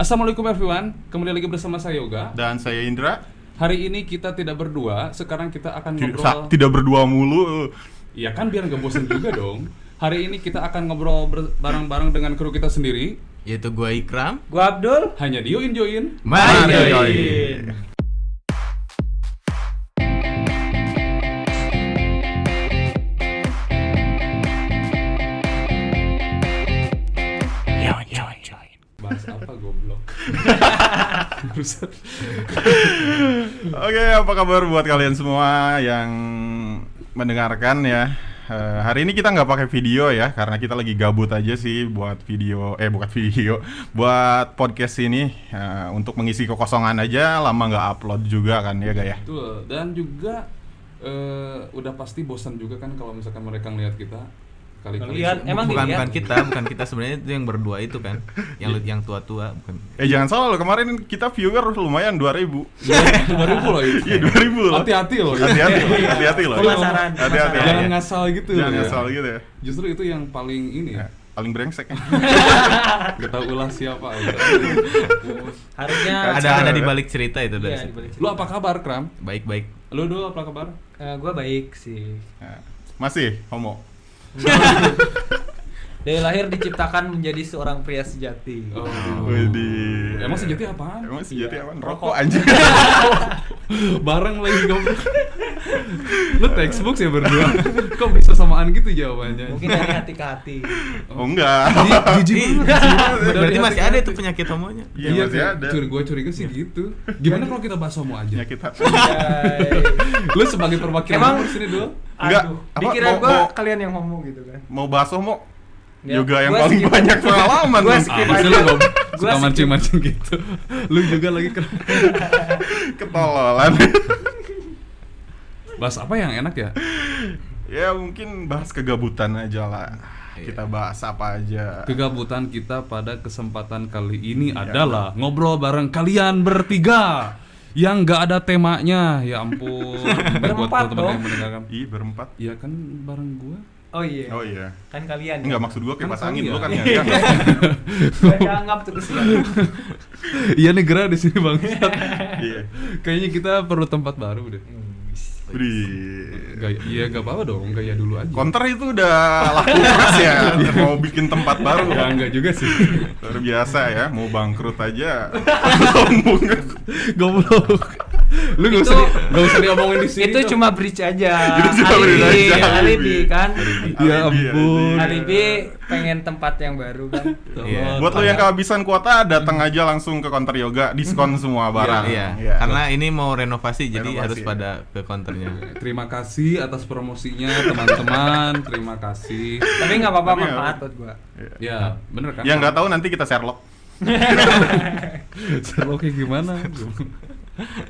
Assalamualaikum everyone, kembali lagi bersama saya Yoga. Dan saya Indra. Hari ini kita tidak berdua, sekarang kita akan ngobrol. Tidak berdua mulu. Ya kan biar nggak bosan juga dong. Hari ini kita akan ngobrol bareng-bareng dengan kru kita sendiri, yaitu gua Ikram, gua Abdul. hanya di Join. Mari join. Bahas apa goblok? Oke, apa kabar buat kalian semua yang mendengarkan ya? Hari ini kita nggak pakai video ya, karena kita lagi gabut aja sih buat buat podcast ini untuk mengisi kekosongan aja, lama nggak upload juga kan ya gak ya? Betul, dan juga udah pasti bosan juga kan kalau misalkan mereka ngelihat kita. Lihat, emang bukan kita sebenarnya itu yang berdua itu kan, yang tua-tua bukan. Jangan salah loh, kemarin kita viewer lumayan 2.000. 2.000 loh itu. Iya 2.000 loh. Hati-hati loh. Hati-hati loh. Penasaran. Hati-hati. Jangan ngasal gitu. Jangan ya. ngasal gitu ya. Justru itu yang paling ini ya. Paling brengsek ya. Gak tau ulah siapa. Harusnya Ada di balik cerita itu dari. Iya, di balik Lu apa kabar, Kram? Baik. Lu dulu apa kabar? gua baik sih. Masih homo. Dari lahir diciptakan menjadi seorang pria sejati. Oh. Widih. Emang sejati apaan? Emang sejati Iya. apaan? Rokok anjing. Bareng lagi goblok. Lu textbook ya berdua. Kok bisa samaan gitu jawabannya? Mungkin dari hati ke hati. Oh enggak. Jijik Berarti masih ada itu penyakit homonya. Iya masih ada. Gua curiga sih gitu. Gimana kalau kita bahas homo aja? Penyakit hati. Lu sebagai perwakilan Emang- homo sini dulu. Enggak, Aduh, apa, dikira mau- gua mau- kalian yang homo gitu kan. Mau bahas homo? Ya, Juga yang gua paling skip. banyak pengalaman. Gua nih. skip. Masa lu Gua suka skip. mancing-mancing gitu. Lu juga lagi keren. Ketololan. Bahas apa yang enak ya? Ya mungkin bahas kegabutan aja lah. Kita bahas apa aja. Kegabutan kita pada kesempatan kali ini adalah ngobrol bareng kalian bertiga yang nggak ada temanya. Ya ampun. Buat Berempat teman-teman yang dong. mendengarkan. Ih berempat. Iya kan bareng gua. Oh iya. Oh iya. Kan kalian. Enggak maksud gua kipas Kan angin kalian. lu kan ya. Gua dianggap terus ya. Iya nih Gra di sini Bang. Iya. Kayaknya kita perlu tempat baru deh. Wih. Gaya, iya gak apa-apa dong, gaya dulu aja. Counter itu udah laku keras ya. Mau bikin tempat baru. Ya enggak juga sih. Luar biasa ya, mau bangkrut aja. Sombong. Goblok. Lu enggak usah diomongin di sini. Itu dong. cuma bridge aja. Itu cuma bridge aja. Alibi kan. Ya ampun. Alibi pengen tempat yang baru kan. Iya. Buat lo yang kehabisan kuota, datang aja langsung ke Counter Yoga, diskon semua barang. Iya. Karena ini mau renovasi jadi Renovasi, harus ya. pada ke counternya. Terima kasih atas promosinya teman-teman. Terima kasih. Tapi nggak apa-apa, Tapi manfaat buat gua. Ya, bener kan? Yang nggak tahu nanti kita Sherlock. Sherlock kayak gimana?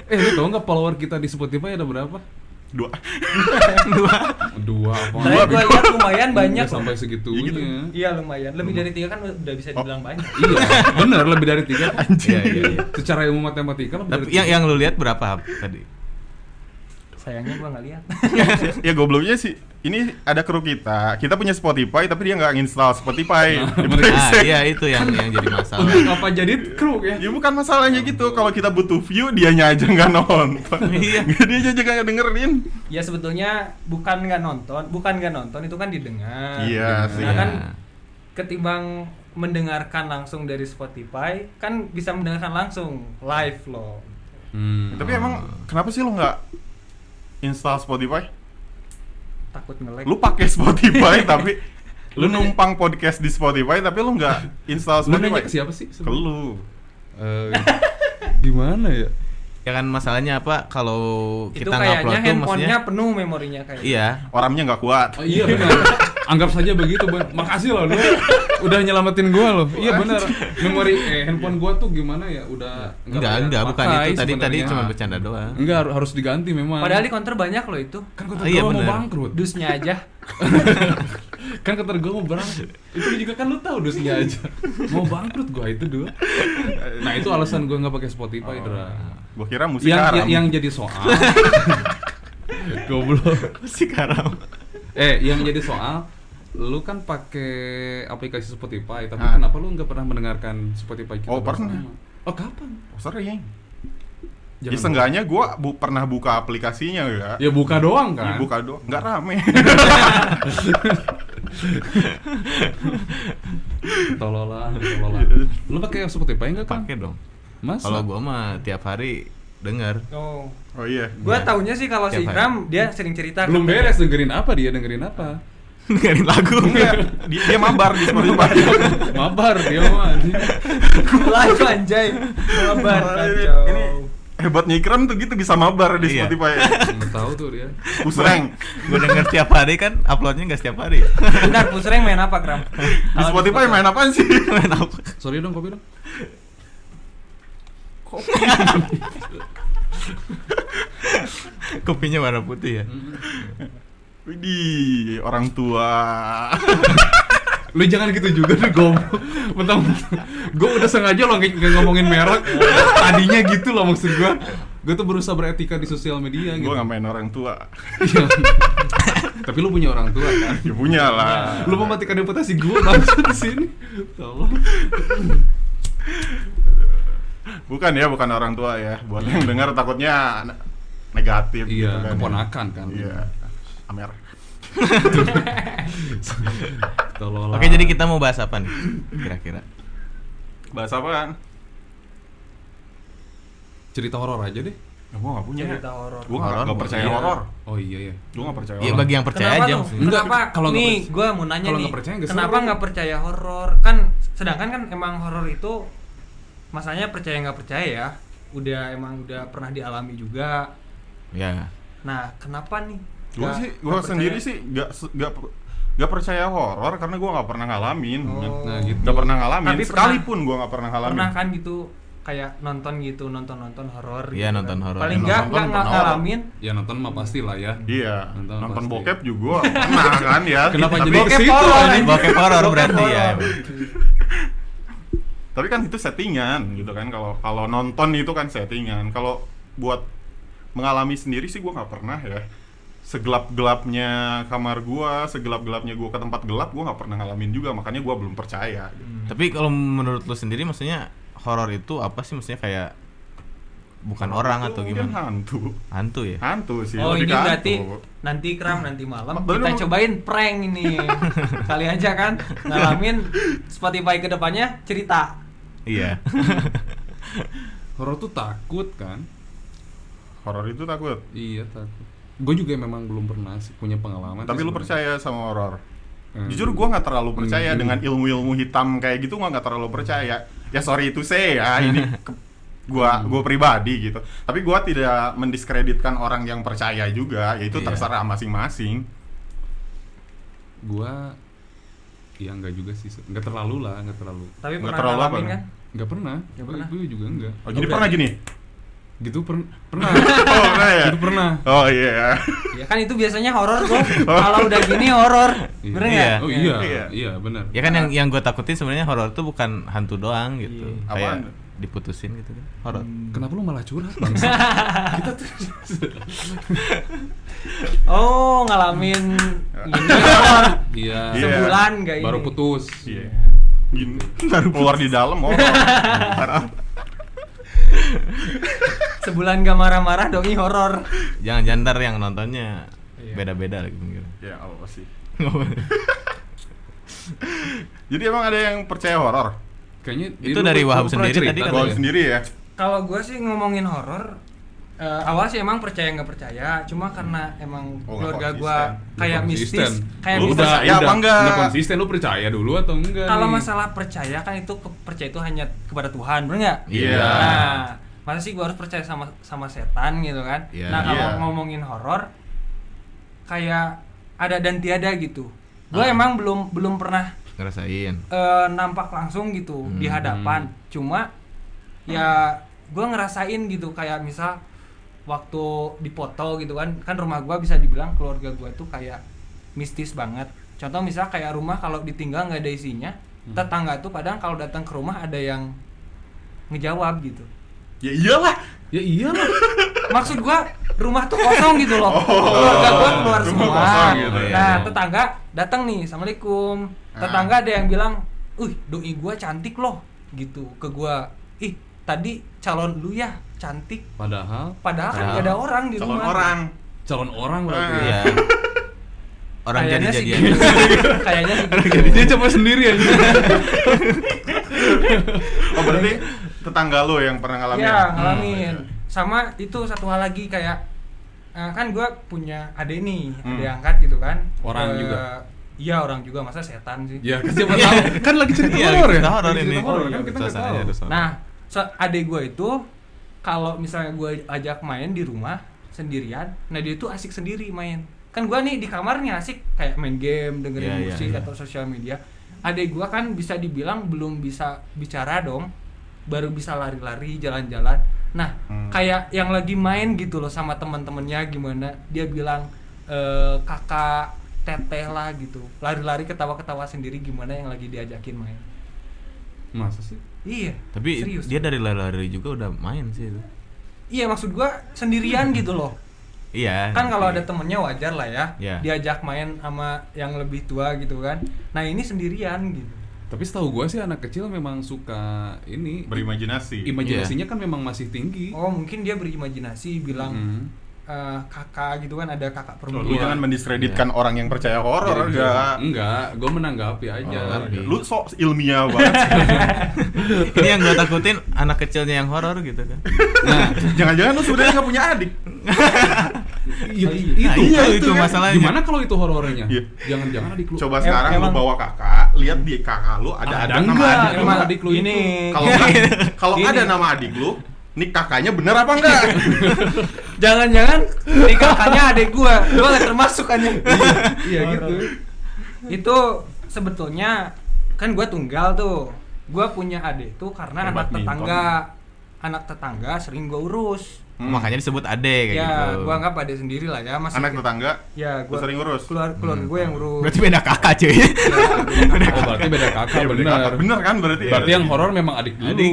Lu tau nggak follower kita di Spotify ada berapa? 2. Dua apa? Saya gua lihat lumayan banyak Nggak sampai segitunya. Gitu. Iya lumayan. Lebih dari 3 kan udah bisa dibilang banyak. Iya, bener lebih dari 3. Iya. Secara ilmu matematika lebih Tapi dari yang lu lihat berapa Hap, tadi? Sayangnya gua nggak lihat. Ya gobloknya sih, ini ada kru kita punya Spotify tapi dia nggak nginstall Spotify. Nah, Dia mereka- brengsek. Iya itu yang jadi masalah. Untuk apa jadi kru ya? Ya bukan masalahnya gitu, kalau kita butuh view dianya aja nggak nonton. Iya. Dia aja nggak dengerin. Ya sebetulnya bukan nggak nonton itu kan didengar. Iya sih. Nah kan ketimbang mendengarkan langsung dari Spotify kan bisa mendengarkan langsung live loh. Tapi emang kenapa sih lo nggak install Spotify? Takut nge-lag. Lu pakai Spotify tapi lu numpang podcast di Spotify tapi lu nggak install Lu Spotify. nanya ke siapa sih? Ke lu. Gimana ya? Ya kan masalahnya apa kalau Itu kita kayaknya ngupload tuh handphonenya maksudnya penuh memorinya kayak. iya. Orangnya nggak kuat. Oh, iya benar. Anggap saja begitu, Bang. Makasih loh lu udah nyelamatin gua loh. Iya benar. Memori handphone gua tuh gimana ya? Udah Enggak, bukan pakai itu. Tadi sebenarnya. cuma bercanda doang. Enggak harus diganti memang. Padahal di counter banyak loh itu. kan kata Iya, gua mau bener. bangkrut. Dusnya aja. Kan kata gua mau bangkrut. Itu juga kan lu tahu dusnya aja. Mau bangkrut gua itu dua. Nah, itu alasan gua enggak pakai Spotify, Dra. Gua kira musik Yang, haram. yang jadi soal. Goblok. Si karam. Yang jadi soal lu kan pakai aplikasi Spotify, tapi Ah. kenapa lu nggak pernah mendengarkan Spotify kita? Oh, pernah. bersama? Oh, kapan? Oh, sering. Ya Jangan seenggaknya gue pernah buka aplikasinya ya. Ya buka doang kan? Buka doang, nggak rame. Tololan. Lu pakai Spotify enggak kan? Pakai dong. Mas? Kalau gua mah tiap hari denger. Oh. Oh iya. Gua taunya sih kalau si Tiap hari. Ikram dia sering cerita belum katanya. beres dengerin apa dia? Dengerin apa? Dengerin lagu. Enggak, dia mabar di Spotify. Mabar dia mah. Live anjay. Kabar kacau. Ini hebatnya Ikram tuh gitu bisa mabar di Iya. Spotify. Nggak tahu tuh dia. Pusreng. Gua denger tiap hari kan, uploadnya nggak setiap hari. Bentar, Pusreng main apa, Kram? Di Spotify main apaan sih? Sorry dong, kopi dong. Kopinya warna putih ya. Widih, orang tua. Lu jangan gitu juga deh, goblok. Mentang-mentang gue udah sengaja lo nggak ngomongin merek. Tadinya gitu loh maksud gue. Gue tuh berusaha beretika di sosial media gitu. Gue nggak main orang tua. Iya. Tapi lu punya orang tua kan? Ya punya lah. Lu mematikan reputasi gue bangsa di sini. Tolong. Bukan ya, bukan orang tua ya. Buat yang dengar takutnya negatif gitu Iya, kan. keponakan kan. Iya. Amer. Tolong. Oke, jadi kita mau bahas apa nih? Kira-kira. Bahas apaan? cerita horor aja deh. Ya, gue nggak punya. Cerita horor. Gue Horor, nggak percaya iya. horor. Oh iya ya. Gue nggak percaya Ya horor. bagi yang percaya Kenapa aja tuh? maksudnya. Enggak, Kenapa? kalau nggak Nih, percaya- gue mau nanya kalau nih. nggak percaya nggak Kenapa seru. nggak percaya horor? Kan sedangkan kan emang horor itu masanya percaya nggak percaya ya. Emang udah pernah dialami juga. Ya. Nah, kenapa nih? Gue Nggak- sih, gue nggak sendiri percaya? sih nggak percaya horor karena gue nggak pernah ngalamin. Oh. Nah, gitu. Nggak pernah ngalamin. Tapi Sekalipun gue nggak pernah ngalamin. Pernah kan gitu kayak nonton horor Iya, gitu nonton kan. horor. Paling Ya, nggak nonton pernah ngalamin. Ya nonton mah pasti lah ya. Iya. Nonton Nonton pasti. bokep juga pernah kan ya. Kenapa Tapi- jadi ke Bokep situ horor, anjing? anjing. Bokep horor Bokep berarti ya. horor. Tapi kan itu settingan gitu kan. Kalau nonton itu kan settingan. Kalau buat mengalami sendiri sih gue nggak pernah ya. Segelap-gelapnya kamar gua, segelap-gelapnya gua ke tempat gelap, gua nggak pernah ngalamin juga, makanya gua belum percaya. Tapi kalau menurut lu sendiri maksudnya horor itu apa sih, maksudnya kayak bukan orang Itu atau mungkin gimana? Hantu. Hantu ya? Hantu sih. Oh, lebih ini ke berarti hantu. nanti nanti malam Belum. kita cobain prank ini. Kali aja kan ngalamin Spotify kedepannya cerita. Iya. Horor tuh takut kan? Horor itu takut. Iya takut. Gue juga memang belum pernah sih punya pengalaman. Tapi sih lu sebenarnya. percaya sama horor? Hmm. Jujur gua nggak terlalu percaya Hmm. dengan ilmu-ilmu hitam kayak gitu, gua nggak terlalu percaya. Ya sorry itu saya ya, ini gua pribadi gitu. Tapi gua tidak mendiskreditkan orang yang percaya juga, yaitu Iya. terserah masing-masing. Gua ya enggak juga sih, enggak terlalu lah, enggak terlalu. Tapi Nggak pernah terlalu apa ngalamin nih? kan? Enggak pernah. Nggak pernah? Gue juga enggak. Oh, jadi Udah. pernah gini? Gitu pernah. Oh, enggak ya? Itu pernah. Oh iya. Ya kan itu biasanya horor kok. Kalau udah gini horor. Iya. Bener Iya. nggak? Oh iya, Iya. iya benar. Ya kan yang gue takutin sebenarnya horor itu bukan hantu doang gitu. Iya. Kayak Apaan? diputusin gitu kan. Horor. Kenapa lu malah curhat, Bang? Kita tuh Oh, ngalamin ini horor. iya. Iya. Sebulan nggak ini. Baru putus. Iya. Gini. Keluar di dalam oh. Sebulan gak marah-marah doi horor. Jangan ntar yang nontonnya Iya. beda-beda lagi mungkin. Ya Allah sih. Jadi emang ada yang percaya horor? Kayaknya Itu lu dari pernah Wahab sendiri cerita tadi tuh kan Gua ya? sendiri ya. Kalau gue sih ngomongin horor, awal sih emang percaya nggak percaya, cuma karena emang Oh, nggak keluarga gue konsisten. kayak Lu mistis, konsisten. kayak Lu mistis. percaya apa enggak? Udah konsisten, lu percaya dulu atau enggak? Kalau nih? masalah percaya kan itu percaya itu hanya kepada Tuhan, bener nggak? Iya. Nah, masa sih gue harus percaya sama setan gitu kan? Iya. Nah kalau Iya. ngomongin horor, kayak ada dan tiada gitu. Gue Ah. emang belum pernah Ngerasain. nampak langsung gitu di hadapan. Cuma ya gue ngerasain gitu kayak misal waktu dipoto gitu kan rumah gue bisa dibilang keluarga gue tuh kayak mistis banget. Contoh misal kayak rumah kalau ditinggal nggak ada isinya, tetangga tuh kadang kalau datang ke rumah ada yang ngejawab gitu. Ya iyalah. Ya iyalah. maksud gua rumah tuh kosong gitu loh. Keluarga gua keluar rumah semua. kosong gitu ya. Nah, tetangga datang nih, assalamualaikum. Tetangga ada yang bilang, doi gua cantik loh, gitu ke gua. Ih, tadi calon lu ya cantik. Padahal Padahal kan gak ada orang di calon rumah. orang. calon orang berarti. Iya. Orang Kayaknya sih jadi-jadian. gitu. Kayaknya sih gitu. Dia coba sendiri aja. Oh berarti tetangga lo yang pernah ngalamin? Iya, ngalamin. Sama itu satu hal lagi kayak kan gua punya adek nih, adek angkat gitu kan. Orang juga? Iya, orang juga, masa setan sih. Ya, siapa tahu. Kan lagi cerita Iya, horor ya. cerita horor Lagi ini. cerita horor kan kita nggak Suasananya tahu. harus horor. Nah, adek gua itu kalau misalnya gua ajak main di rumah sendirian, nah dia tuh asik sendiri main. Kan gua nih di kamarnya asik kayak main game, dengerin Iya, iya, musik iya. atau sosial media. Adek gua kan bisa dibilang belum bisa bicara dong, baru bisa lari-lari, jalan-jalan. Nah, kayak yang lagi main gitu loh sama teman-temannya gimana? Dia bilang kakak, teteh lah gitu. Lari-lari ketawa-ketawa sendiri gimana yang lagi diajakin main. Masa sih? Iya. Tapi serius. dia dari lari-lari juga udah main sih itu. Iya, maksud gua sendirian gitu loh. Iya. Kan kalau ngerti. ada temennya wajar lah ya, Iya. diajak main sama yang lebih tua gitu kan. Nah ini sendirian gitu. Tapi setahu gue sih anak kecil memang suka ini Berimajinasi. imajinasinya kan memang masih tinggi. Oh mungkin dia berimajinasi bilang Hmm. kakak gitu kan, ada kakak Lu perempuan. jangan mendiskreditkan orang yang percaya horor Jadi, enggak. enggak, gue menanggapi aja. Oh, Lu sok ilmiah banget sih. Ini yang gue takutin anak kecilnya yang horor gitu kan. Nah, Jangan-jangan lu sebenarnya nggak punya adik. Itu kan. masalahnya. Gimana kalau itu horornya? Iya. Jangan-jangan adik lu. Coba sekarang lu emang- bawa kakak, lihat di kakak lu ada Ada nama enggak? adik lu. Emang adik lu ini Kalau kalau Ini. ada nama adik lu, nih kakaknya bener apa enggak? jangan-jangan ini kakaknya adek gua nggak termasuk kan ya. Iya gitu. Itu sebetulnya kan gua tunggal tuh. Gua punya adek tuh karena anak Badminton. tetangga sering gua urus. Makanya disebut ade kayak Ya, gitu. gua anggap adek sendiri lah ya, masih Anak tetangga, ya lu sering urus. keluarga gue yang urus. Berarti beda kakak cuy. Oh, berarti beda kakak Iya, benar. kakak. Bener kan berarti? Berarti ya? yang horor memang adik dulu. Adik.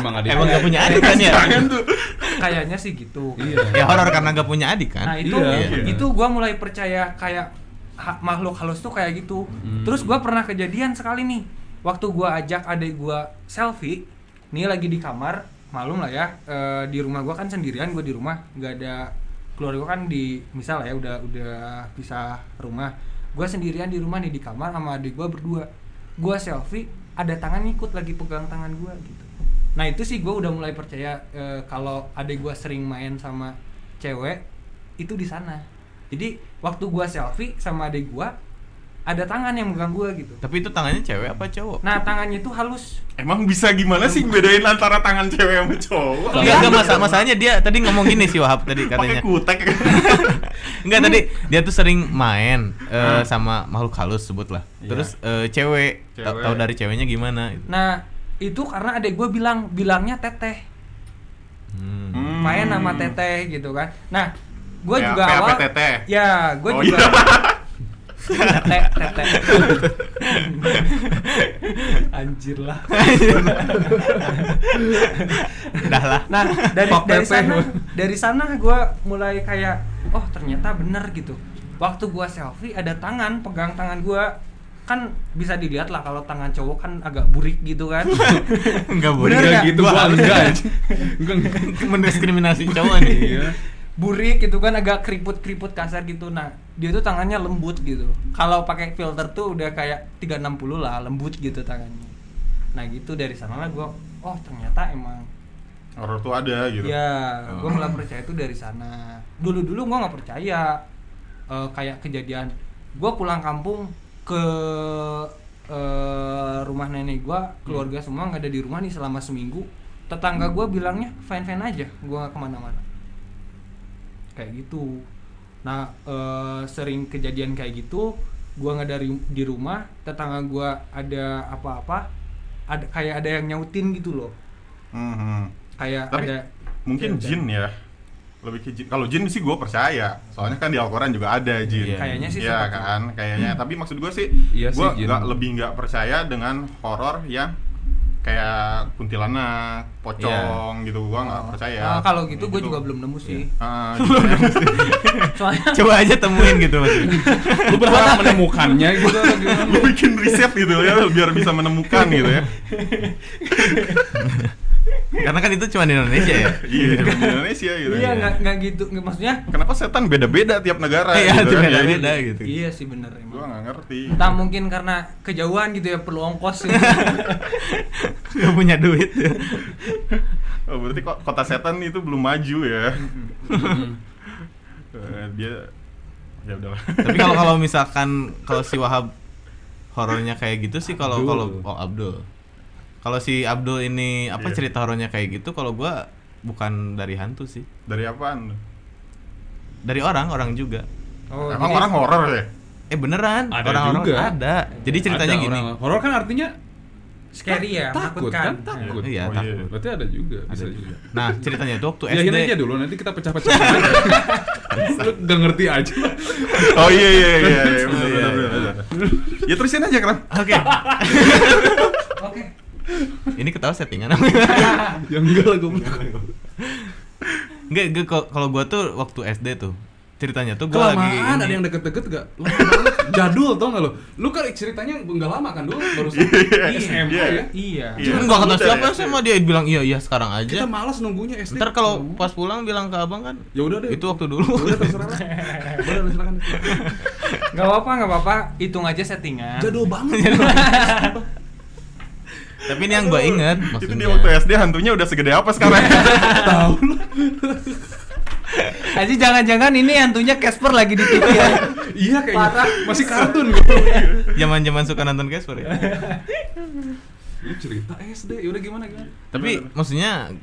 Memang adik. Emang gak punya adik kan ya? Jangan tuh. Kayaknya sih gitu. Iya. Ya horor karena gak punya adik kan? Nah, itu Iya. itu gua mulai percaya kayak makhluk halus tuh kayak gitu. Terus gua pernah kejadian sekali nih. Waktu gua ajak adik gua selfie, nih lagi di kamar, malum lah ya, di rumah gua kan sendirian, gua di rumah, nggak ada keluarga gua kan di misal ya udah pisah rumah. Gua sendirian di rumah nih di kamar sama adik gua berdua. Gua selfie, ada tangan ngikut lagi pegang tangan gua gitu. Nah, itu sih gua udah mulai percaya kalau adik gua sering main sama cewek itu di sana. Jadi waktu gua selfie sama adik gua ada tangan yang megang gua gitu. Tapi itu tangannya cewek apa cowok? Nah, tangannya itu halus. Emang bisa gimana sih bedain antara tangan cewek sama cowok? Enggak masalahnya dia tadi ngomong gini sih Wahab tadi Pakai katanya. kutek. Enggak tadi dia tuh sering main sama makhluk halus sebutlah. Iya. Terus cewek Cewek. tahu dari ceweknya gimana gitu. Nah, itu karena adik gua bilangnya teteh. Main sama teteh gitu kan. Nah, gua juga awal teteh. ya, gua Oh, juga iya. teteh. Anjir lah. Udah lah. Nah, Pop teteh. dari sana gue mulai kayak, oh ternyata bener gitu. Waktu gue selfie ada tangan pegang tangan gue, kan bisa dilihat lah kalau tangan cowok kan agak burik gitu kan. Enggak Bener boleh nggak? gitu gua enggak. Enggak. mendiskriminasi cowok nih. Iya. Burik gitu kan, agak keriput kasar gitu. Nah, dia tuh tangannya lembut gitu. Kalau pakai filter tuh udah kayak 360 lah, lembut gitu tangannya. Nah gitu, dari sana lah gue, oh ternyata emang Horor tuh ada gitu. ya, gue mulai percaya itu dari sana. Dulu gue nggak percaya. Kayak kejadian, gue pulang kampung ke rumah nenek gue, keluarga semua nggak ada di rumah nih selama seminggu. Tetangga gue bilangnya fine aja, gue nggak kemana-mana. Kayak gitu. Nah, sering kejadian kayak gitu. Gue nggak di rumah, tetangga gue ada apa-apa, kayak ada yang nyautin gitu loh. Kayak Tapi ada mungkin jin ya. Lebih ke jin. Kalau jin sih gue percaya. Soalnya kan di Al-Quran juga ada jin. Iya. Kayaknya sih Iya seperti kan, kayaknya. Tapi maksud gue sih, Iya sih, gue jin. lebih nggak percaya dengan horor yang kayak kuntilanak, pocong gitu gua nggak percaya. Nah, kalau gitu gue juga belum nemu sih. Gitu. Soalnya Coba aja temuin gitu maksudnya. Lu berharap menemukannya gitu atau gimana? Lu bikin riset gitu ya biar bisa menemukan gitu ya. Karena kan itu cuma di Indonesia ya. Iya, di Indonesia gitu. iya nggak gitu, maksudnya. Kenapa setan beda-beda tiap negara? Iya, gitu itu kan, ya? beda-beda gitu. Iya sih bener Gua emang. nggak ngerti. Entah mungkin karena kejauhan gitu ya, perlu ongkos. Gak punya duit. Oh, berarti kok kota setan itu belum maju ya? Dia ya udahlah. Tapi kalau misalkan kalau si Wahab horornya kayak gitu sih, kalau Abdul. Kalau si Abdul ini apa Iya. cerita horornya kayak gitu, kalau gua bukan dari hantu sih. Dari apaan? Dari orang juga. Oh, Emang jadi- orang horor ya? Beneran, Ada orang-orang juga. ada. Jadi ceritanya Ada gini. orang- horor kan artinya scary ya, takut menakutkan. kan? Takut. Iya, Oh, takut. Berarti ada juga, bisa Ada juga. Nah, ceritanya itu waktu Yakin SD. aja dulu, nanti kita pecah-pecah aja. Lu gak ngerti aja. Oh iya benar. Ya terusin aja kan. Oke. Oke. Ini ketawa settingan. Ya enggak lah gue. Enggak, kalau gua tuh waktu SD tuh ceritanya tuh gua lagi Kelamaan ada yang deket-deket gak? Lama banget. Jadul tau gak lo? Lu kan ceritanya nggak lama kan dulu, baru SMA ya. Iya. Iya. Enggak kata Udah siapa ya. sama dia bilang iya sekarang Kita aja. malas nunggunya SD. Ntar kalau pas pulang bilang ke abang kan, ya udah deh. itu waktu dulu. Udah terserah lah. Udah lu silakan. Nggak apa-apa. Hitung aja settingan. Jadul banget. Tapi ini yang gua inget Itu maksudnya. dia waktu SD hantunya udah segede apa sekarang? Tahu lu. Aji jangan-jangan ini hantunya Casper lagi di TV ya. Iya kayaknya. Parah. Masih kartun gitu. Zaman-zaman suka nonton Casper ya. Lu cerita SD, yaudah gimana? Tapi maksudnya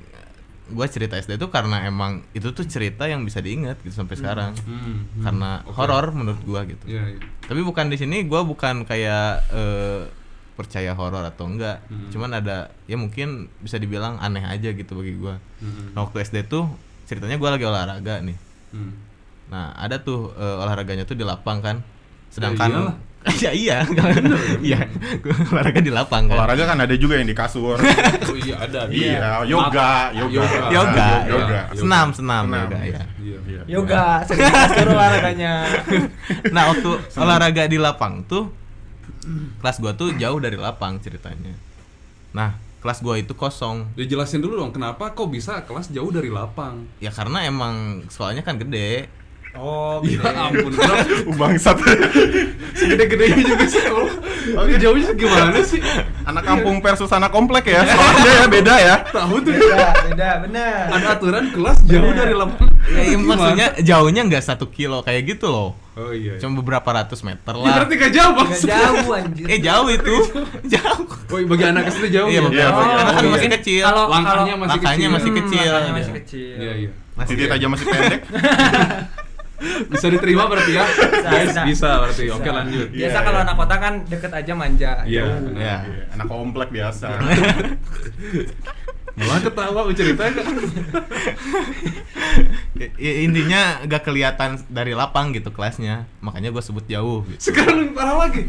gua cerita SD itu karena emang itu tuh cerita yang bisa diingat gitu sampai sekarang. Karena Oke. horor menurut gua gitu. Iya. Tapi bukan di sini gua bukan kayak percaya horor atau enggak. Cuman ada ya mungkin bisa dibilang aneh aja gitu bagi gua. Nah, waktu SD tuh ceritanya gua lagi olahraga nih. Nah, ada tuh olahraganya tuh di lapang kan. Sedangkan ya iya. Iya. Gua olahraga di lapang kan. Olahraga kan ada juga yang di kasur. Oh iya ada. Iya, yoga. Yoga. Senam yoga ya. Iya. Yoga, sering kasur olahraganya. Nah, waktu olahraga di lapang tuh kelas gua tuh jauh dari lapang ceritanya. Nah, kelas gua itu kosong. Ya jelasin dulu dong kenapa kok bisa kelas jauh dari lapang. Ya karena emang soalnya kan gede. Oh, Ya ampun, Bangsat. segede-gedenya juga sih kalau. Oke, jauhnya gimana sih? Anak kampung versus anak komplek ya. Soalnya ya beda ya. Tahu tuh. beda, benar. Ada aturan kelas jauh dari lapang. Ya, maksudnya jauhnya nggak 1 kilo kayak gitu loh. Oh iya. Cuma beberapa ratus meter Ya lah. berarti gak jauh Nggak maksudnya. jauh anjir. Jauh itu. Jauh. Oh bagi anak SD jauh. Iya, ya? bagi Iya, anak bagi karena anak kan Oh, masih iya. kecil. Kalau- Langkahnya masih Langkahnya kecil. masih kecil. Makanya masih kecil. Iya iya. Titik aja masih pendek. Bisa diterima berarti ya? Guys, bisa. bisa berarti. Oke, lanjut. Biasa Iya, kalau iya. anak kota kan deket aja manja. Iya. Jauh. Ya. Anak komplek biasa. Malah ketawa bercerita kan. Intinya gak kelihatan dari lapang gitu kelasnya. Makanya gue sebut jauh gitu. Sekarang lebih parah lagi.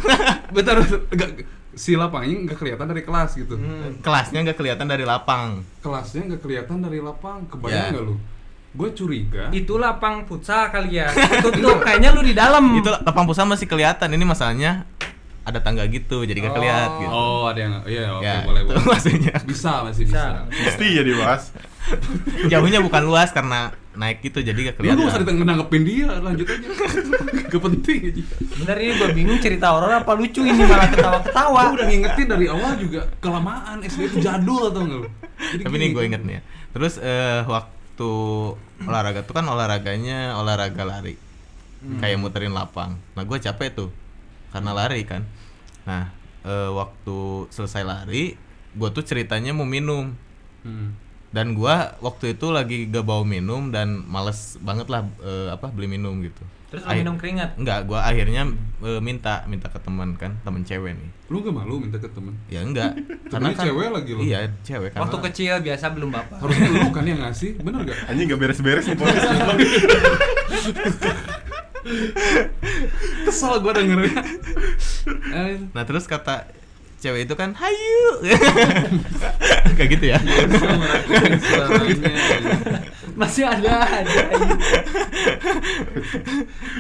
Bentar, enggak si lapangnya nggak kelihatan dari kelas gitu. Kelasnya gak kelihatan dari lapang. Kelasnya nggak kelihatan dari lapang. Kebayang Ya. nggak lu? Gue curiga. Itu lapang futsal kali ya. Tutup kayaknya lu di dalam. Itu lapang pusat masih kelihatan. Ini masalahnya ada tangga gitu, jadi gak kelihatan gitu. Oh, ada yang iya, oke, Ya, boleh, itu boleh. maksudnya. Bisa, masih bisa. Mesti ya dibahas. Jauhnya bukan luas karena naik gitu, jadi gak Lu kelihatan. gak usah nanggepin dia, lanjut aja. Gak penting aja. Bener ini gue bingung cerita horor apa lucu ini malah ketawa-ketawa. Gua udah ngingetin dari awal juga kelamaan SD itu jadul atau enggak lu? Jadi Tapi gini, ini gue inget nih ya. Terus waktu olahraga tuh kan olahraganya olahraga lari. Kayak muterin lapang. Nah, gue capek tuh karena lari kan. Nah, waktu selesai lari, gue tuh ceritanya mau minum. Dan gue waktu itu lagi gak bawa minum dan males banget lah beli minum gitu. Terus lu minum keringat? Enggak, gue akhirnya minta ke teman kan, temen cewek nih. Lu gak malu minta ke temen? Ya enggak, Temennya cewek lagi lo? Iya, cewek karena Waktu kecil biasa belum bapak. Harusnya lu kan yang ngasih, bener gak? Anjing gak beres-beres nih podcast. Kesel gue dengernya. Nah terus kata cewek itu kan hayu. Kayak gitu ya. Masih ada aja.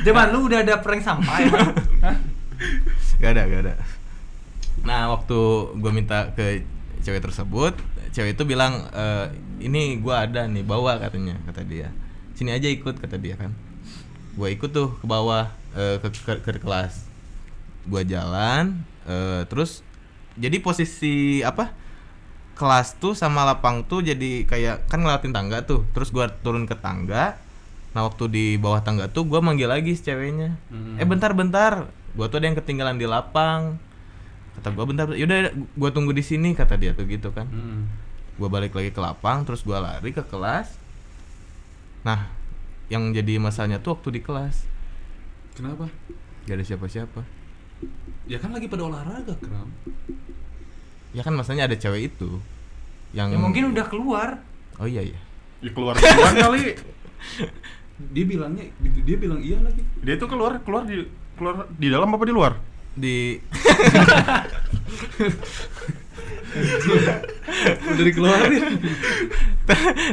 Depan lu udah ada prank sampah emang? Hah? Gak ada. Nah, waktu gue minta ke cewek tersebut, cewek itu bilang, ini gue ada nih, bawa katanya, kata dia. Sini aja ikut, kata dia kan. Gue ikut tuh ke bawah, ke kelas. Gue jalan, terus jadi posisi apa? Kelas tuh sama lapang tuh jadi kayak kan ngelewatin tangga tuh. Terus gue turun ke tangga. Nah, waktu di bawah tangga tuh gue manggil lagi si ceweknya. Bentar. Gue tuh ada yang ketinggalan di lapang. Kata gue bentar, yaudah gue tunggu di sini, kata dia tuh gitu kan. Gue balik lagi ke lapang, terus gue lari ke kelas. Nah, yang jadi masalahnya tuh waktu di kelas Kenapa? gak ada siapa-siapa. Ya kan lagi pada olahraga, Kram. Ya kan masalahnya ada cewek itu yang Ya mungkin udah keluar. Oh iya. Ya keluar duluan kali. Dia bilang iya lagi. Dia tuh keluar di dalam apa di luar? Di Udah dikeluarin.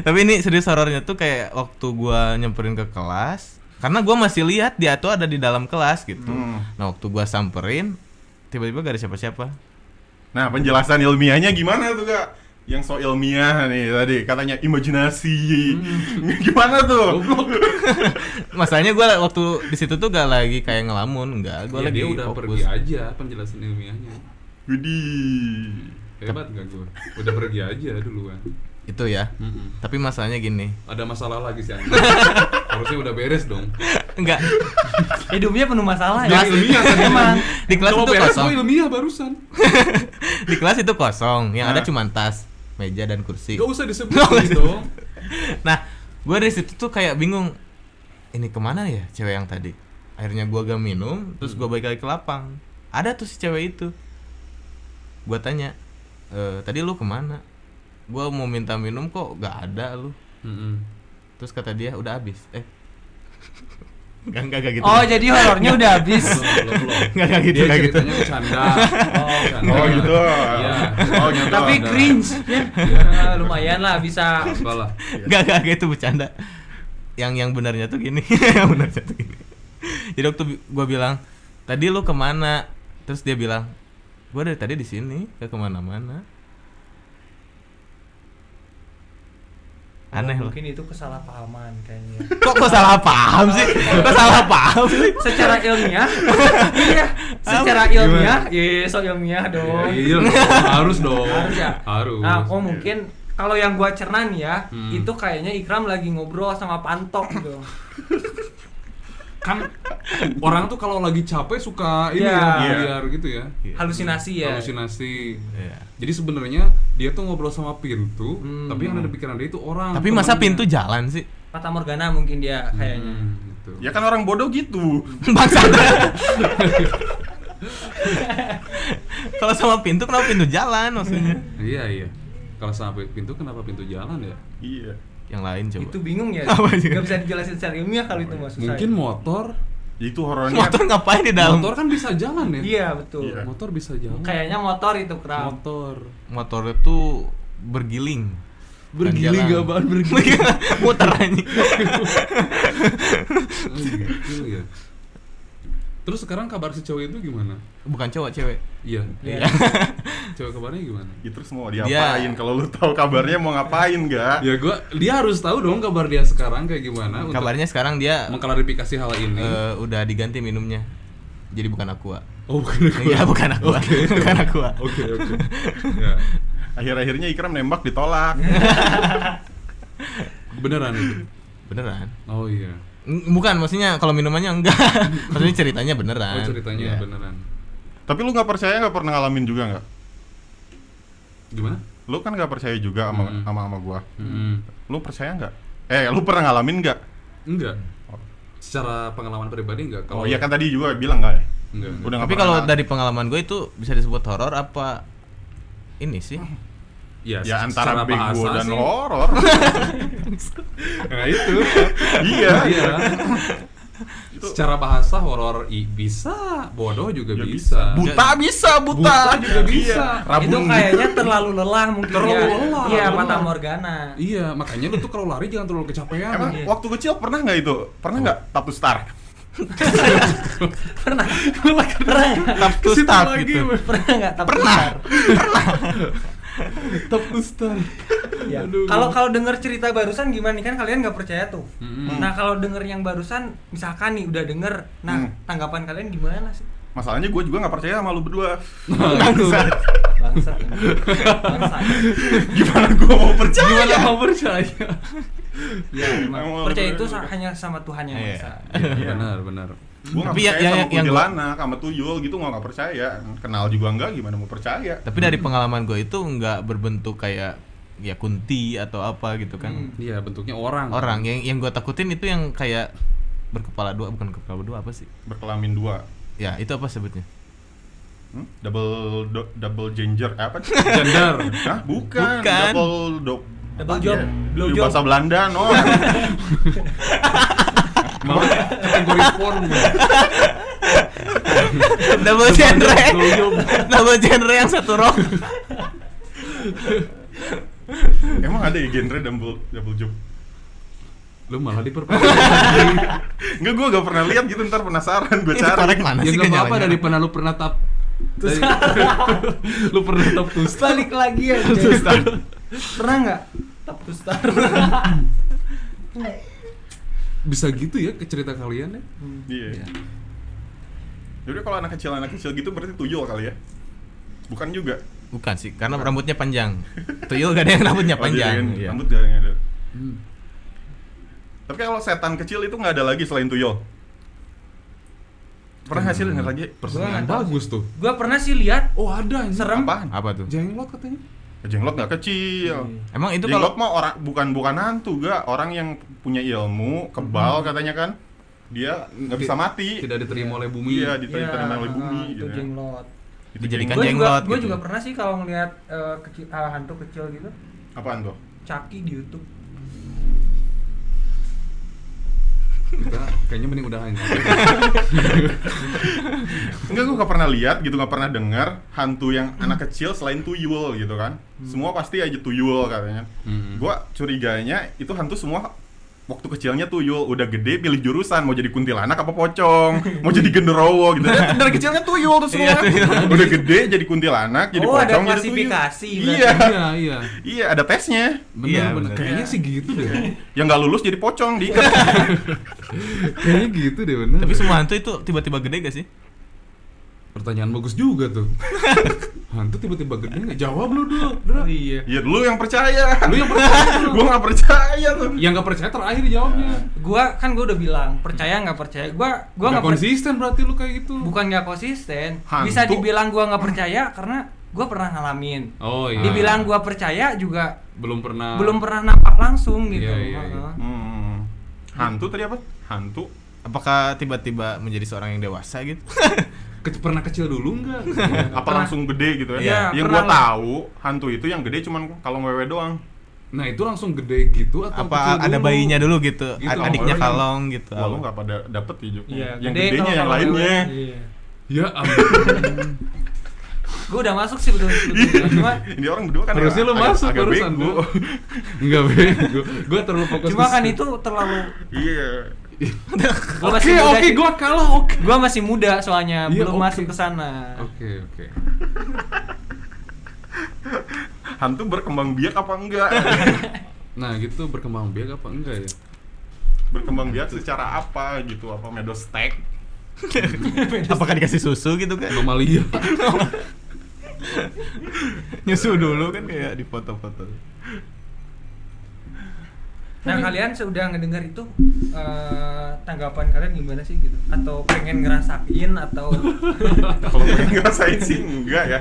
Tapi ini serius horornya tuh kayak waktu gua nyamperin ke kelas, karena gua masih lihat dia tuh ada di dalam kelas gitu. Nah, waktu gua samperin, tiba-tiba gak ada siapa-siapa. Nah, penjelasan ilmiahnya gimana tuh, Kak? Yang so ilmiah nih tadi katanya imajinasi. Gimana tuh? Masalahnya gua waktu di situ tuh gak lagi kayak ngelamun, enggak. Gua Ya, lagi dia udah fokus. pergi aja penjelasan ilmiahnya. Widih. Hebat gak gue? Udah pergi aja duluan. Itu ya. Tapi masalahnya gini. Ada masalah lagi sih. Harusnya udah beres dong. Enggak. Hidupnya penuh masalah Jadi ilmiah tadi. Emang. Di kelas Kalau itu beres kosong. gue ilmiah barusan. Di kelas itu kosong, yang ada Nah. cuma tas, meja dan kursi. Gak usah disebutin dong. Nah, gue dari situ tuh kayak bingung. Ini kemana ya cewek yang tadi? Akhirnya gue gak minum, terus gue balik lagi ke lapang. Ada tuh si cewek itu. Gue tanya, tadi lu kemana? Gue mau minta minum kok gak ada lu. Terus kata dia udah habis. Enggak gitu. Oh, jadi horornya udah habis. Enggak gitu, Dia enggak gitu. ceritanya bercanda. Bercanda. Oh gitu. Iya. Oh gitu. Tapi Ada. cringe ya. Ya, lumayan lah bisa. Apalah. Enggak gitu bercanda. Yang benarnya tuh gini. Yang benarnya tuh gini. Jadi waktu gue bilang, tadi lu kemana? Terus dia bilang, gue dari tadi di sini, gak kemana-mana. Aneh loh. Mungkin itu kesalahpahaman kayaknya. Kok salah paham sih? Kok salah paham sih? Secara ilmiah, iya. Secara ilmiah, iya, so ilmiah dong. Iya dong, harus dong. Harus ya. Harus. Nah, mungkin kalau yang gua cerna nih ya, Hmm. itu kayaknya Ikram lagi ngobrol sama Pantok gitu. Kan orang tuh kalau lagi capek suka ini Iya. ya, biar gitu ya. Halusinasi ya. Halusinasi. Iya. Jadi sebenarnya dia tuh ngobrol sama pintu, tapi yang ada di pikiran dia itu orang. Tapi masa temennya. pintu jalan sih? Fata Morgana mungkin dia kayaknya. Gitu. Ya kan orang bodoh gitu. Bangsat. Kalau sama pintu kenapa pintu jalan maksudnya? Iya. Kalau sama pintu kenapa pintu jalan ya? Iya. Yang lain coba. Itu bingung ya. Apa sih? Gak bisa dijelasin secara ilmiah kalau itu mas. Mungkin motor. Itu horornya. Motor ngapain di dalam? Motor kan bisa jalan ya? Iya betul. Iya. Motor bisa jalan. Kayaknya motor itu Kram. Motor. Motor itu bergiling. Bergiling Bukan gak bahan bergiling. Muter anjing. Gitu ya. Terus sekarang kabar si cewek itu gimana? Bukan cowok, cewek. Iya. Iya. Cewek kabarnya gimana? Ya terus mau diapain? Kalau lu tahu kabarnya mau ngapain enggak? Ya dia harus tahu dong kabar dia sekarang kayak gimana untuk Kabarnya sekarang dia mengklarifikasi hal ini. udah diganti minumnya. Jadi bukan Aqua. Oh, bukan aku. Iya, bukan Aqua. Bukan Aqua. Oke. Ya. Akhir-akhirnya Ikram nembak ditolak. Beneran itu. Beneran. Oh iya. Bukan, maksudnya kalau minumannya enggak. Maksudnya ceritanya beneran. Oh, ceritanya Iya. beneran. Tapi lu nggak percaya nggak pernah ngalamin juga nggak? Gimana? Lu kan nggak percaya juga sama gua. Lu percaya nggak? Lu pernah ngalamin nggak? Enggak. Secara pengalaman pribadi enggak. Oh iya kan tadi juga bilang nggak ya? Enggak. Udah nggak Tapi pernah. kalau dari pengalaman gue itu bisa disebut horor apa ini sih? ya secara antara bego bahasa dan sih. horor. Nah itu. Iya. Iya. Secara bahasa horor bisa, bodoh juga Ya bisa. Buta bisa, Buta juga bisa. Iya. Rabun. Itu kayaknya terlalu lelah mungkin. Terlalu ya. lelah, Iya, lelah. Fata Morgana. Iya, makanya lu tuh kalau lari jangan terlalu kecapean. Emang Iya. waktu kecil pernah nggak itu? Pernah nggak Tap to Star? Pernah nggak? Tap to Kesitu start lagi, gitu. Bang. Pernah nggak? Pernah. Top Star. Ya. Aduh. Kalau denger cerita barusan gimana nih, kan kalian nggak percaya tuh. Mm-mm. Nah kalau denger yang barusan, misalkan nih udah denger, nah tanggapan kalian gimana sih? Masalahnya gue juga nggak percaya sama lu berdua. Bangsat. Bangsat. Bangsat. Gimana gue mau percaya? Gimana mau percaya? Ya, emang Emang percaya itu bener-bener. hanya sama Tuhan yang Iya. Esa. Benar, benar. Gue nggak Tapi percaya ya- sama yang gua- kuntilanak, sama tuyul gitu gue nggak percaya. Kenal juga enggak, gimana mau percaya? Tapi dari pengalaman gue itu nggak berbentuk kayak ya kunti atau apa gitu kan. Iya, bentuknya orang. Orang yang gue takutin itu yang kayak berkepala dua, bukan kepala dua, apa sih? Berkelamin dua. Ya, itu apa sebutnya? Double ginger apa? Gender. Hah? Bukan. Bukan. Double job. Blow Blow job. bahasa Belanda, no. Malah kategori porn. Double genre. Blowjob. Double genre yang satu rok. Emang ada ya genre double job? Lu malah diperparah. Enggak, gue gak pernah lihat gitu, ntar penasaran gue Ini cari. korek mana Ya sih enggak apa-apa kenyalanya? daripada lu pernah tap. Lu pernah tap tuh. Balik lagi ya. Pernah nggak? Tap to Star. Bisa gitu ya ke cerita kalian ya? Iya. Jadi kalau anak kecil gitu berarti tuyul kali ya? Bukan juga. Bukan sih, karena rambutnya panjang. Tuyul gak ada yang rambutnya Oh, panjang. jadi Iya. rambut gak ada. Hmm. Tapi kalau setan kecil itu nggak ada lagi selain tuyul. Pernah nggak sih lihat lagi? Persenjataan Gua nggak tahu bagus tuh. Gua pernah sih lihat. Oh, ada ini. Serem. Apaan? Apa tuh? Jenglot katanya. Jenglot nggak kecil. Emang itu kalau Jenglot mah orang bukan hantu, gak orang yang punya ilmu kebal katanya kan. Dia nggak bisa mati. Tidak diterima oleh bumi. Iya, diterima oleh bumi. Itu gitu. jenglot. Itu Dijadikan jenglot. jenglot Gue gitu. juga pernah sih kalau ngelihat hantu kecil gitu, Apaan tuh? Chucky di YouTube. Kita kayaknya mending udahan. Enggak, gue gak pernah lihat gitu, gak pernah dengar hantu yang anak kecil selain tuyul gitu kan. Semua pasti aja tuyul katanya. Gue curiganya itu hantu semua waktu kecilnya tuyul, udah gede pilih jurusan mau jadi kuntilanak apa pocong, mau jadi genderowo gitu. Dari kecilnya tuyul tuh semua. Iya, tuyul. Udah gede jadi kuntilanak, jadi Oh, ada pocong, jadi tuyul. klasifikasi berarti. Iya. Iya, iya. Iya, ada tesnya. Bener, Iya, bener. bener. Kayaknya sih gitu deh. Yang nggak lulus jadi pocong diikat. Kayaknya gitu deh, bener. tapi semua hantu itu tiba-tiba gede gak sih? Pertanyaan bagus juga tuh. Hantu tiba-tiba gede nggak? Jawab lu dulu. Oh, iya. Iya, lu yang percaya. Lu yang percaya. Gua nggak percaya tuh. Yang nggak percaya terakhir jawabnya. Gua udah bilang percaya nggak percaya. Gua Nggak nggak konsisten berarti lu kayak gitu. bukan nggak konsisten. Hantu. Bisa dibilang gua nggak percaya karena gua pernah ngalamin. Oh iya. Dibilang gua percaya juga belum pernah. belum pernah nampak langsung gitu. Iya, iya, iya. Heeh. Hantu tadi apa? Hantu. Apakah tiba-tiba menjadi seorang yang dewasa gitu? Pernah kecil dulu nggak? Apa Pernah. langsung gede gitu ya? Iya, Yang pernah gua lah. tahu hantu itu yang gede cuman kalau ngewewe doang. Nah itu langsung gede gitu atau Apa kecil ada dulu? bayinya dulu gitu? Gitu, Adiknya awalnya. kalong gitu. Wah, lu nggak pada dapet ya Jok. Iya, Yang gede gedenya kalau yang kalau lainnya. cewek. Iya. Ya ampun. Gue udah masuk sih betul. Cuma Ini orang berdua kan Harusnya lu masuk agak barusan, bego. Bu. Enggak bego. Gua terlalu fokus. cuma ke kan situ. itu terlalu Iya. Gua masih muda Oke, sih. gua kalah. Oke. Gua masih muda soalnya Iya, belum oke. masuk ke sana. Oke. Hantu berkembang biak apa enggak? Nah, gitu berkembang biak apa enggak ya? Berkembang biak secara apa gitu? Apa medostek? Apakah dikasih susu gitu kan? Anomalia. Nyusu dulu kan kayak di foto-foto. Nah, kalian sudah ngedengar itu tanggapan kalian gimana sih gitu? Atau pengen ngerasain atau Kalau pengen ngerasain sih enggak ya.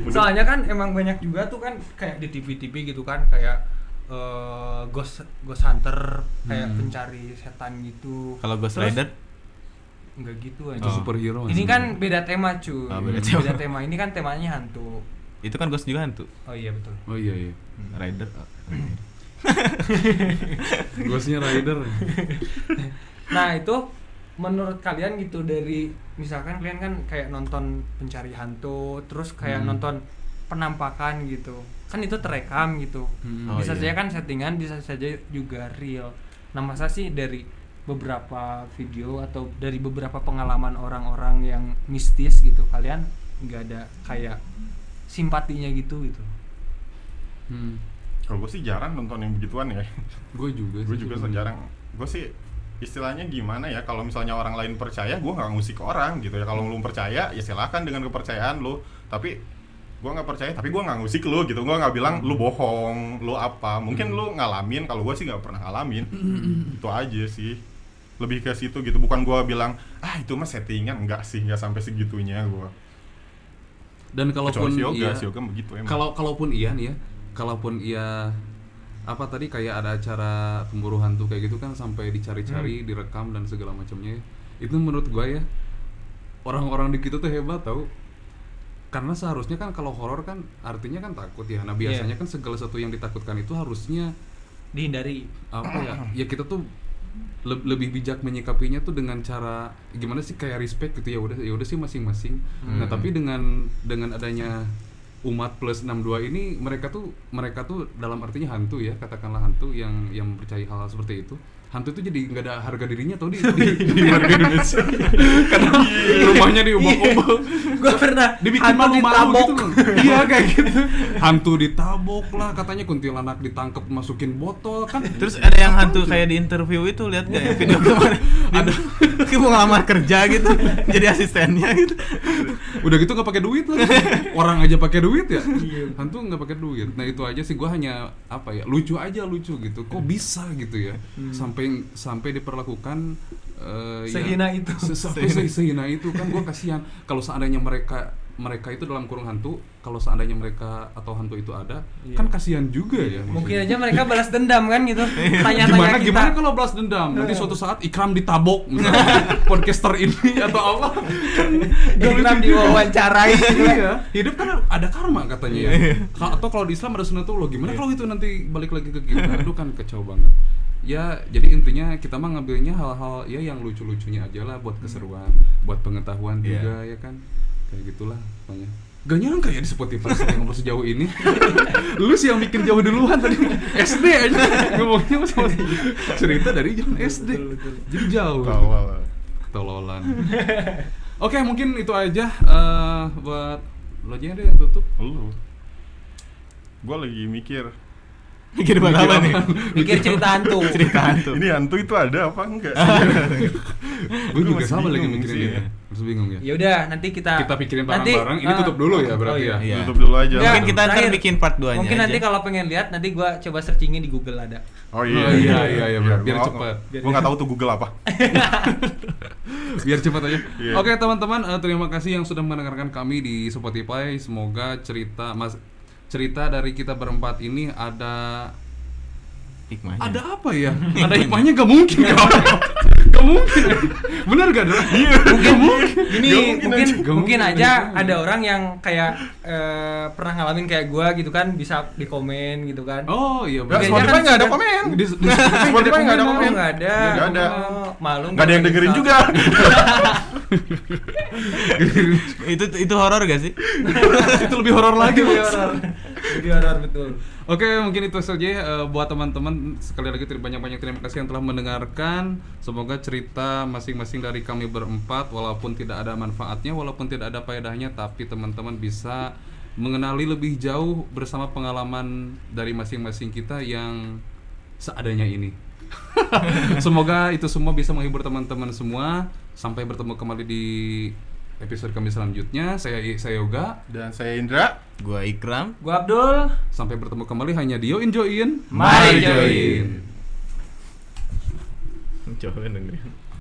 soalnya kan emang banyak juga tuh kan kayak di TV-TV gitu kan kayak ghost hunter kayak pencari setan gitu. Kalau Ghost Terus- Rider Enggak gitu Itu aja. superhero. Ini kan beda tema cuy. Oh, beda tema. Ini kan temanya hantu. itu kan Ghost juga hantu. Oh iya betul. Oh iya. Rider. Ghostnya Rider. Nah itu menurut kalian gitu, dari misalkan kalian kan kayak nonton pencari hantu, terus kayak nonton penampakan gitu, kan itu terekam gitu. Oh, Bisa iya. saja kan settingan, bisa saja juga real. Nah masa sih dari beberapa video atau dari beberapa pengalaman orang-orang yang mistis gitu, kalian nggak ada kayak simpatinya gitu? Kalau gue sih jarang nonton yang begituan ya. Gue juga. Gue juga jarang. Gue sih istilahnya gimana ya, kalau misalnya orang lain percaya, gue nggak ngusik orang gitu ya. Kalau lu percaya ya silakan dengan kepercayaan lu, tapi gue nggak percaya, tapi gue nggak ngusik lu gitu. Gue nggak bilang lu bohong, lu apa. Mungkin lu ngalamin, kalau gue sih nggak pernah ngalamin. Itu aja sih, lebih ke situ gitu. Bukan gue bilang itu mah settingan, enggak sih, nggak sampai segitunya gue. Dan kalaupun Kecuali iya, yoga begitu emang. kalaupun iya nih ya, kalaupun iya apa tadi kayak ada acara pemburu hantu kayak gitu kan, sampai dicari-cari, direkam dan segala macamnya. Itu menurut gua ya, orang-orang di kita tuh hebat tau. Karena seharusnya kan kalau horor kan artinya kan takut ya. Nah biasanya kan segala sesuatu yang ditakutkan itu harusnya Dihindari. apa ya? Ya kita tuh lebih bijak menyikapinya tuh dengan cara gimana sih, kayak respect gitu ya udah sih masing-masing. Nah tapi dengan adanya umat plus 62 ini, mereka tuh dalam artinya hantu ya, katakanlah hantu yang percaya hal-hal seperti itu. Hantu itu jadi nggak ada harga dirinya tau di warga Indonesia. Karena rumahnya diubah-ubah. Gue pernah Dibikin hantu malu-malu ditabok. gitu. Iya kayak gitu. Hantu ditabok lah, katanya kuntilanak ditangkap masukin botol kan. Terus ada yang hantu kayak di interview itu, lihat gak ya video kemarin? Ada kayak mau ngelamar kerja gitu, jadi asistennya gitu. Udah gitu nggak pakai duit lah. Orang aja pakai duit ya. Hantu nggak pakai duit. Nah itu aja sih, gue hanya apa ya, lucu gitu. Kok bisa gitu ya? Sampai diperlakukan Sehina itu. Sampai sehina itu kan, gue kasihan. Kalau seandainya mereka itu dalam kurung hantu, kalau seandainya mereka atau hantu itu ada, kan kasihan juga ya. Mungkin aja mereka balas dendam kan gitu. Tanya-tanya kita. Gimana kalau balas dendam? Nanti suatu saat Ikram ditabok misalnya, podcaster ini atau apa? Ikram diwawancarai gitu. Iya, hidup kan ada karma katanya ya. Atau kalau di Islam ada sunatullah, gimana kalau itu nanti balik lagi ke kita? Aduh kan kacau banget. Ya, jadi intinya kita mah ngambilnya hal-hal ya yang lucu-lucunya aja lah, buat keseruan, buat pengetahuan juga ya kan. Kayak gitulah pokoknya. Gak nyangka ya di Spotify sampai ngobrol sejauh ini. Lu sih yang bikin jauh duluan tadi. SD aja ngomongnya sama cerita dari zaman SD. Jadi jauh. Tololan. Oke, mungkin itu aja buat lo aja deh yang tutup. Lu. Gua lagi mikir Mikir apa nih? Mikir cerita hantu. ini hantu itu ada apa enggak sih? Gue juga masih sama lagi bingung mikirin sih ini. Masih bingung ya. Ya udah, nanti kita Pikirin bareng-bareng. Ini tutup dulu ya berarti ya. Iya. Tutup dulu aja. Enggak, Mungkin kita ntar terakhir. bikin part 2-nya Mungkin nanti aja. kalau pengen lihat, nanti gua coba searchingin di Google ada. Oh Oh, iya, biar cepat. Gua enggak tahu tuh Google apa. Biar cepat aja. Iya. Oke teman-teman, terima kasih yang sudah mendengarkan kami di Spotify. Semoga cerita dari kita berempat ini ada Hikmahnya. apa ya? Ada hikmahnya gak mungkin. Gak mungkin. Bener gak dong? Mungkin aja ada orang yang kayak pernah ngalamin kayak gua gitu kan, bisa di komen gitu kan. Oh iya Enggak, bener. Spotify Spotify enggak ada sudah- komen. Di Spotify enggak ada Oh, komen. nggak ada. Nggak ada. Oh, malu. Enggak ada yang dengerin juga. Itu horor gak sih? Itu lebih horor lagi. Lebih Mas. horor. Lebih horor betul. Oke, mungkin itu saja buat teman-teman. Sekali lagi banyak-banyak terima kasih yang telah mendengarkan. Semoga cerita masing-masing dari kami berempat, walaupun tidak ada manfaatnya, walaupun tidak ada faedahnya, tapi teman-teman bisa mengenali lebih jauh bersama pengalaman dari masing-masing kita yang seadanya ini. Semoga itu semua bisa menghibur teman-teman semua. Sampai bertemu kembali di episode kami selanjutnya. Saya Yoga. Dan saya Indra. Gua Ikram. Gua Abdul. Sampai bertemu kembali hanya di Yo Join. Mari join. Coba dengerin.